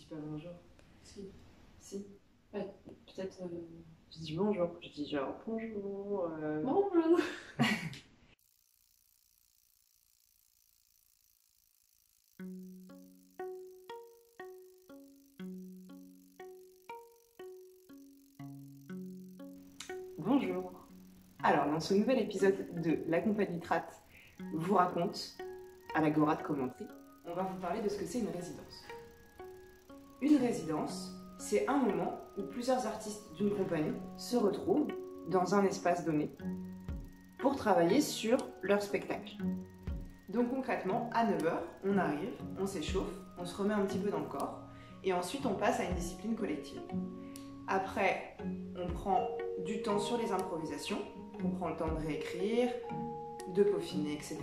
pas bonjour. Si. Si. Ouais, peut-être. Je dis bonjour. Je dis genre bonjour. Bonjour. Bonjour. Alors, dans ce nouvel épisode de La Compagnie Trat vous raconte, à l'Agora de Commentry, on va vous parler de ce que c'est une résidence. Une résidence, c'est un moment où plusieurs artistes d'une compagnie se retrouvent dans un espace donné pour travailler sur leur spectacle. Donc concrètement, à 9 h, on arrive, on s'échauffe, on se remet un petit peu dans le corps, et ensuite on passe à une discipline collective. Après, on prend du temps sur les improvisations, on prend le temps de réécrire, de peaufiner, etc.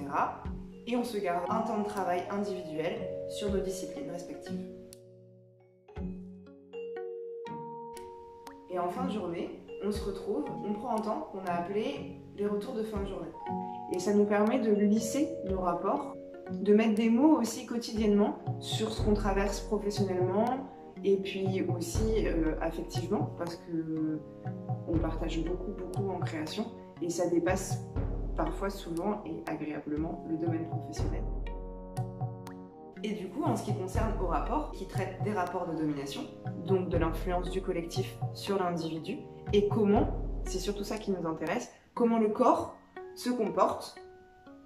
Et on se garde un temps de travail individuel sur nos disciplines respectives. Et en fin de journée, on se retrouve, on prend un temps qu'on a appelé les retours de fin de journée. Et ça nous permet de lisser nos rapports, de mettre des mots aussi quotidiennement sur ce qu'on traverse professionnellement et puis aussi affectivement, parce que on partage beaucoup en création et ça dépasse parfois, souvent et agréablement le domaine professionnel. Et du coup, en ce qui concerne Au rapport, qui traite des rapports de domination, donc de l'influence du collectif sur l'individu, et comment, c'est surtout ça qui nous intéresse, comment le corps se comporte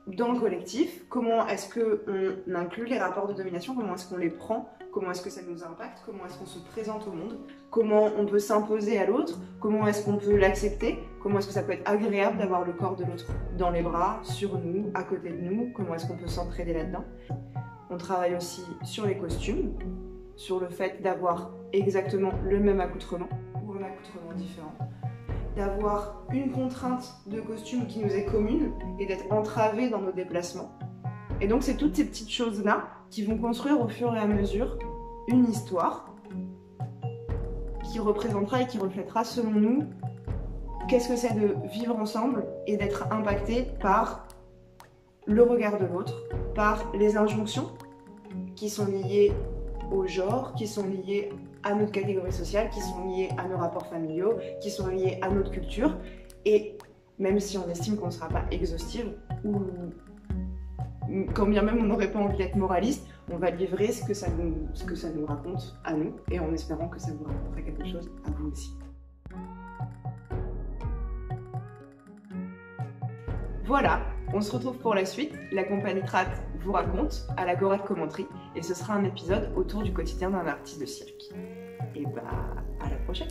dans le collectif, comment est-ce qu'on inclut les rapports de domination, comment est-ce qu'on les prend, comment est-ce que ça nous impacte, comment est-ce qu'on se présente au monde, comment on peut s'imposer à l'autre, comment est-ce qu'on peut l'accepter, comment est-ce que ça peut être agréable d'avoir le corps de l'autre dans les bras, sur nous, à côté de nous, comment est-ce qu'on peut s'entraider là-dedans. On travaille aussi sur les costumes, sur le fait d'avoir exactement le même accoutrement ou un accoutrement différent, d'avoir une contrainte de costume qui nous est commune et d'être entravé dans nos déplacements. Et donc c'est toutes ces petites choses-là qui vont construire au fur et à mesure une histoire qui représentera et qui reflètera selon nous qu'est-ce que c'est de vivre ensemble et d'être impacté par le regard de l'autre, par les injonctions qui sont liées au genre, qui sont liées à notre catégorie sociale, qui sont liées à nos rapports familiaux, qui sont liées à notre culture. Et même si on estime qu'on ne sera pas exhaustive, ou quand bien même on n'aurait pas envie d'être moraliste, on va livrer ce que ça nous raconte à nous, et en espérant que ça vous racontera quelque chose à vous aussi. Voilà, on se retrouve pour la suite. La compagnie Trat vous raconte à l'Agora de Commentry, et ce sera un épisode autour du quotidien d'un artiste de cirque. Et bah, à la prochaine!